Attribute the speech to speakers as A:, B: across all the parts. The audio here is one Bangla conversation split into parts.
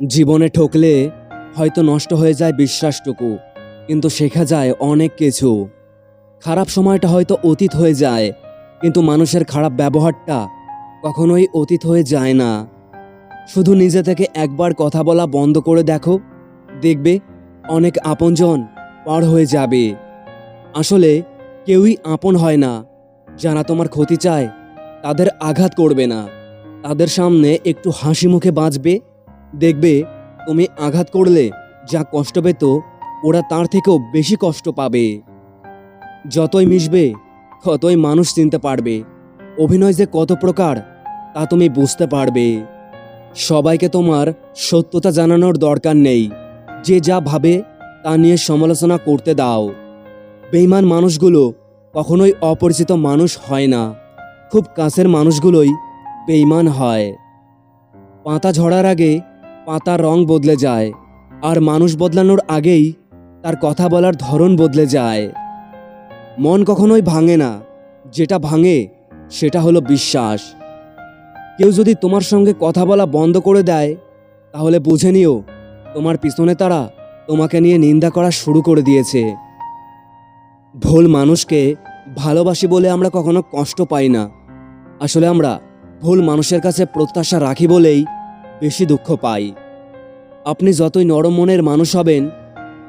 A: জীবনে ঠকলে হয়তো নষ্ট হয়ে যায় বিশ্বাসটুকু, কিন্তু শেখা যায় অনেক কিছু। খারাপ সময়টা হয়তো অতীত হয়ে যায়, কিন্তু মানুষের খারাপ ব্যবহারটা কখনোই অতীত হয়ে যায় না। শুধু নিজে থেকে একবার কথা বলা বন্ধ করে দেখো, দেখবে অনেক আপনজন পার হয়ে যাবে। আসলে কেউই আপন হয় না। যারা তোমার ক্ষতি চায় তাদের আঘাত করবে না, তাদের সামনে একটু হাসি মুখে বাঁচবে। দেখবে তুমি আঘাত করলে যা কষ্ট পেত, ওরা তার থেকেও বেশি কষ্ট পাবে। যতই মিশবে ততই মানুষ চিনতে পারবে অভিনয় যে কত প্রকার তা তুমি বুঝতে পারবে। সবাইকে তোমার সত্যতা জানানোর দরকার নেই। যে যা ভাবে তা নিয়ে সমালোচনা করতে দাও। বেঈমান মানুষগুলো কখনোই অপরিচিত মানুষ হয় না, খুব কাছের মানুষগুলোই বেঈমান হয়। পাতা ঝরার আগে পাতার রং বদলে যায়, আর মানুষ বদলানোর আগেই তার কথা বলার ধরন বদলে যায়। মন কখনোই ভাঙে না, যেটা ভাঙে সেটা হলো বিশ্বাস। কেউ যদি তোমার সঙ্গে কথা বলা বন্ধ করে দেয়, তাহলে বুঝে নিও তোমার পিছনে তারা তোমাকে নিয়ে নিন্দা করা শুরু করে দিয়েছে। ভুল মানুষকে ভালোবাসি বলে আমরা কখনো কষ্ট পাই না। আসলে আমরা ভুল মানুষের কাছে প্রত্যাশা রাখি বলেই বেশি দুঃখ পাই। আপনি যতই নরম মনের মানুষ হবেন,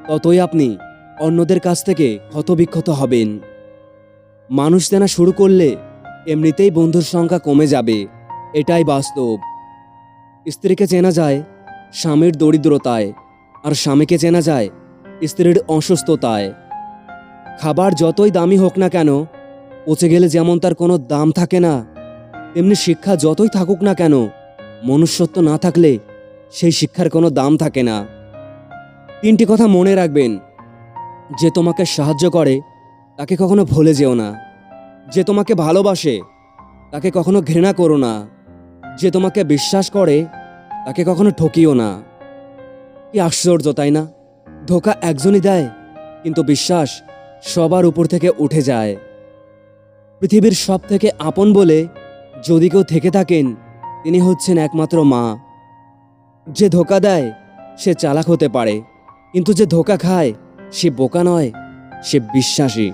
A: ততই আপনি অন্যদের কাছ থেকে ক্ষতবিক্ষত হবেন। মানুষ চেনা শুরু করলে এমনিতেই বন্ধুর সংখ্যা কমে যাবে, এটাই বাস্তব। স্ত্রীকে চেনা যায় স্বামীর দরিদ্রতায়, আর স্বামীকে চেনা যায় স্ত্রীর অসুস্থতায়। খাবার যতই দামি হোক না কেন, পচে গেলে যেমন তার কোনো দাম থাকে না, তেমনি শিক্ষা যতই থাকুক না কেন, মনুষ্যত্ব না থাকলে সেই শিক্ষার কোনো দাম থাকে না। তিনটি কথা মনে রাখবেন: যে তোমাকে সাহায্য করে তাকে কখনো ভুলে যেও না, যে তোমাকে ভালোবাসে তাকে কখনো ঘৃণা করো না, যে তোমাকে বিশ্বাস করে তাকে কখনো ঠকিও না। কি আশ্চর্য, তাই না? ধোঁকা একজনই দেয়, কিন্তু বিশ্বাস সবার উপর থেকে উঠে যায়। পৃথিবীর সব থেকে আপন বলে যদি কেউ থেকে থাকেন, তিনি হচ্ছেন একমাত্র মা। যে ধোঁকা দেয় সে চালাক হতে পারে, কিন্তু যে ধোঁকা খায় সে বোকা নয়, সে বিশ্বাসী।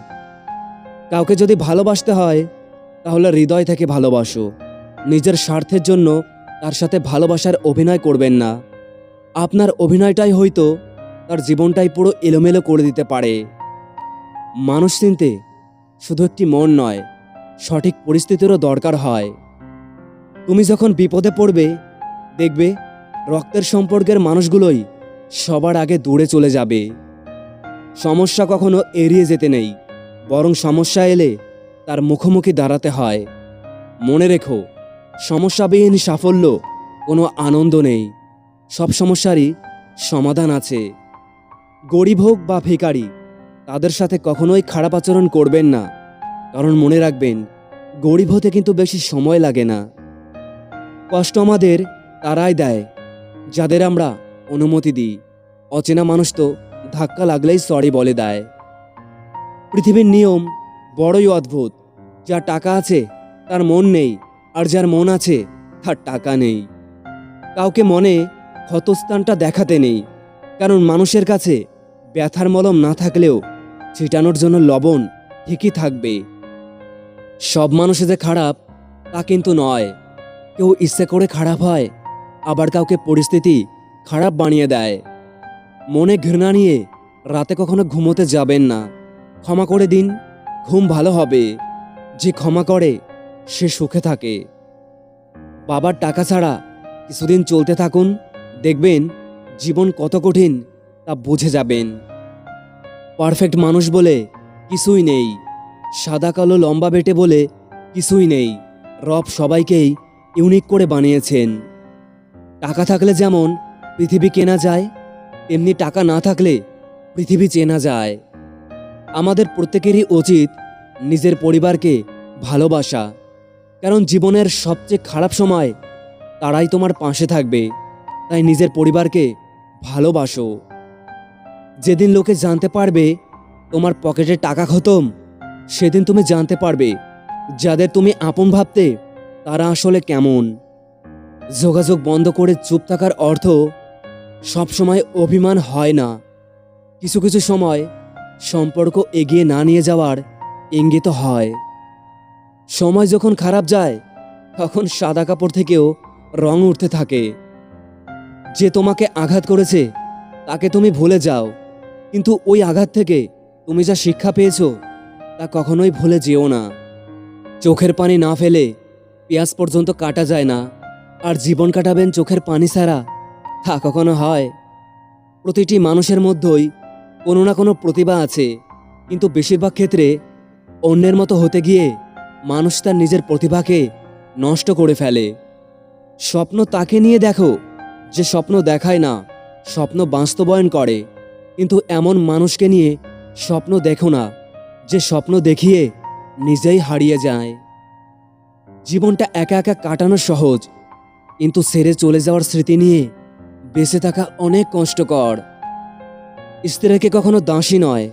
A: কাউকে যদি ভালোবাসতে হয়, তাহলে হৃদয় থেকে ভালোবাসো। নিজের স্বার্থের জন্য তার সাথে ভালোবাসার অভিনয় করবেন না। আপনার অভিনয়টাই হয়তো তার জীবনটাই পুরো এলোমেলো করে দিতে পারে। মানুষ চিনতে শুধু একটি মন নয়, সঠিক পরিস্থিতিরও দরকার হয়। তুমি যখন বিপদে পড়বে, দেখবে রক্তের সম্পর্কের মানুষগুলোই সবার আগে দূরে চলে যাবে। সমস্যা কখনো এড়িয়ে যেতে নেই, বরং সমস্যা এলে তার মুখোমুখি দাঁড়াতে হয়। মনে রেখো, সমস্যাবিহীন সাফল্য কোনো আনন্দ নেই। সব সমস্যারই সমাধান আছে। গরিব হোক বা ভিখারি, তাদের সাথে কখনোই খারাপ আচরণ করবেন না, কারণ মনে রাখবেন, গরিব হতে কিন্তু বেশি সময় লাগে না। কষ্ট আমাদের তারাই দেয় যাদের আমরা অনুমতি দিই। অচেনা মানুষ তো ধাক্কা লাগলেই সরি বলে দেয়। পৃথিবীর নিয়ম বড়ই অদ্ভুত। যার টাকা আছে তার মন নেই, আর যার মন আছে তার টাকা নেই। কাউকে মনে ক্ষতস্থানটা দেখাতে নেই, কারণ মানুষের কাছে ব্যথার মলম না থাকলেও ছিটানোর জন্য লবণ ঠিকই থাকবে। সব মানুষে যে খারাপ তা কিন্তু নয়। কেউ ইচ্ছে করে খারাপ হয়, আবার কাউকে পরিস্থিতি খারাপ বানিয়ে দেয়। মনে ঘৃণা নিয়ে রাতে কখনো ঘুমোতে যাবেন না। ক্ষমা করে দিন, ঘুম ভালো হবে। যে ক্ষমা করে সে সুখে থাকে। বাবার টাকা ছাড়া কিছুদিন চলতে থাকুন, দেখবেন জীবন কত কঠিন তা বুঝে যাবেন। পারফেক্ট মানুষ বলে কিছুই নেই, সাদা কালো লম্বা বেটে বলে কিছুই নেই। রব সবাইকেই ইউনিক করে বানিয়েছেন। টাকা থাকলে যেমন পৃথিবী কেনা যায়, তেমনি টাকা না থাকলে পৃথিবী চেনা যায়। আমাদের প্রত্যেকেরই উচিত নিজের পরিবারকে ভালোবাসা, কারণ জীবনের সবচেয়ে খারাপ সময় তারাই তোমার পাশে থাকবে। তাই নিজের পরিবারকে ভালোবাসো। যেদিন লোকে জানতে পারবে তোমার পকেটে টাকা খতম, সেদিন তুমি জানতে পারবে যাদের তুমি আপন ভাবতে তারা আসলে কেমন। যোগাযোগ বন্ধ করে চুপ থাকার অর্থ সব সময় অভিমান হয় না। কিছু কিছু সময় সম্পর্ক এগিয়ে না নিয়ে যাওয়ার ইঙ্গিত হয়। সময় যখন খারাপ যায় তখন সাদা কাপড় থেকেও রং উঠতে থাকে। যে তোমাকে আঘাত করেছে তাকে তুমি ভুলে যাও, কিন্তু ওই আঘাত থেকে তুমি যা শিক্ষা পেয়েছো তা কখনোই ভুলে যেও না। চোখের পানি না ফেলে পেঁয়াজ পর্যন্ত কাটা যায় না, আর জীবন কাটাবেন চোখের পানি ছাড়া তা কখনো হয়? প্রতিটি মানুষের মধ্যেই কোনো না কোনো প্রতিভা আছে, কিন্তু বেশিরভাগ ক্ষেত্রে অন্যের মতো হতে গিয়ে মানুষ তার নিজের প্রতিভাকে নষ্ট করে ফেলে। স্বপ্ন তাকে নিয়ে দেখো যে স্বপ্ন দেখায় না, স্বপ্ন বাস্তবায়ন করে। কিন্তু এমন মানুষকে নিয়ে স্বপ্ন দেখো না যে স্বপ্ন দেখিয়ে নিজেই হারিয়ে যায়। জীবনটা একা একা কাটানো সহজ, কিন্তু ছেড়ে চলে যাওয়ার স্মৃতি নিয়ে বেঁচে থাকা অনেক কষ্টকর। স্ত্রীকে কখনো দাসী নয়,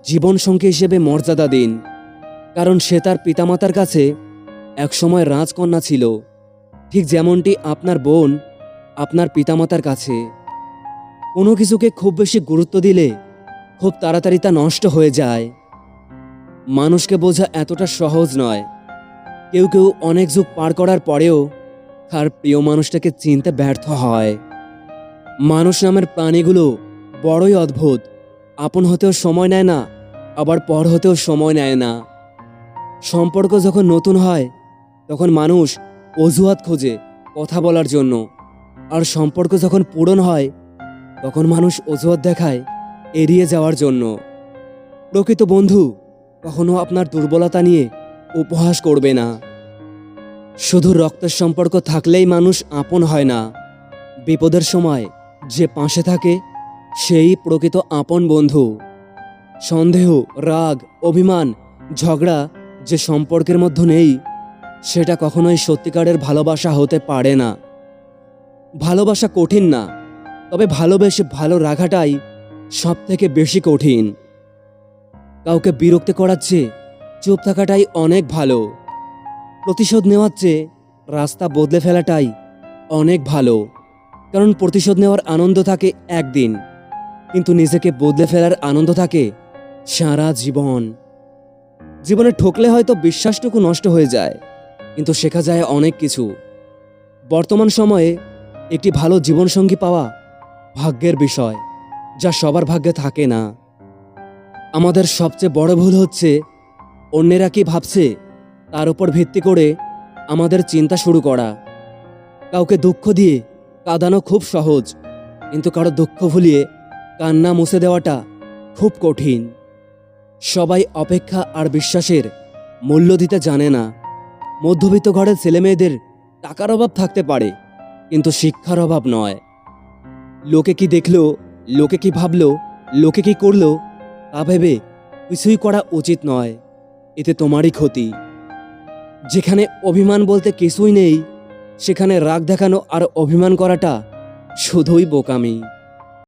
A: জীবনসঙ্গী হিসেবে মর্যাদা দিন, কারণ সে তার পিতামাতার কাছে একসময় রাজকন্যা ছিল, ঠিক যেমনটি আপনার বোন আপনার পিতামাতার কাছে। কোনো কিছুকে খুব বেশি গুরুত্ব দিলে খুব তাড়াতাড়ি তা নষ্ট হয়ে যায়। মানুষকে বোঝা এতটা সহজ নয়। কেউ কেউ অনেক যুগ পার করার পরেও তার প্রিয় মানুষটাকে চিনতে ব্যর্থ হয়। মানুষ নামের প্রাণীগুলো বড়ই অদ্ভুত। আপন হতেও সময় নেয় না, আবার পর হতেও সময় নেয় না। সম্পর্ক যখন নতুন হয় তখন মানুষ অজুহাত খোঁজে কথা বলার জন্য, আর সম্পর্ক যখন পূরণ হয় তখন মানুষ অজুহাত দেখায় এড়িয়ে যাওয়ার জন্য। প্রকৃত বন্ধু কখনো আপনার দুর্বলতা নিয়ে উপহাস করবে না। শুধু রক্তের সম্পর্ক থাকলেই মানুষ আপন হয় না। বিপদের সময় যে পাশে থাকে সেই প্রকৃত আপন বন্ধু। সন্দেহ, রাগ, অভিমান, ঝগড়া যে সম্পর্কের মধ্যে নেই সেটা কখনোই সত্যিকারের ভালোবাসা হতে পারে না। ভালোবাসা কঠিন না, তবে ভালোবেসে ভালো রাখাটাই সব থেকে বেশি কঠিন। কাউকে বিরক্ত করার চেয়ে চুপ থাকাটাই অনেক ভালো। প্রতিশোধ নেওয়ার চেয়ে রাস্তা বদলে ফেলাটাই অনেক ভালো, কারণ প্রতিশোধ নেওয়ার আনন্দ থাকে একদিন, কিন্তু নিজেকে বদলে ফেলার আনন্দ থাকে সারা জীবন। জীবনে ঠকলে হয়তো বিশ্বাসটুকু নষ্ট হয়ে যায়, কিন্তু শেখা যায় অনেক কিছু। বর্তমান সময়ে একটি ভালো জীবনসঙ্গী পাওয়া ভাগ্যের বিষয়, যা সবার ভাগ্যে থাকে না। আমাদের সবচেয়ে বড় ভুল হচ্ছে অন্যেরা কি ভাবছে তার উপর ভিত্তি করে আমাদের চিন্তা শুরু করা। কাউকে দুঃখ দিয়ে কাঁদানো খুব সহজ, কিন্তু কারো দুঃখ ভুলিয়ে কান্না মুছে দেওয়াটা খুব কঠিন। সবাই অপেক্ষা আর বিশ্বাসের মূল্য দিতে জানে না। মধ্যবিত্ত ঘরের ছেলেমেয়েদের টাকার অভাব থাকতে পারে, কিন্তু শিক্ষার অভাব নয়। লোকে কি দেখলো, লোকে কি ভাবলো, লোকে কি করলো তা ভেবে কিছুই করা উচিত নয়, এতে তোমারই ক্ষতি। যেখানে অভিমান বলতে কিছুই নেই সেখানে রাগ দেখানো আর অভিমান করাটা শুধুই বোকামি।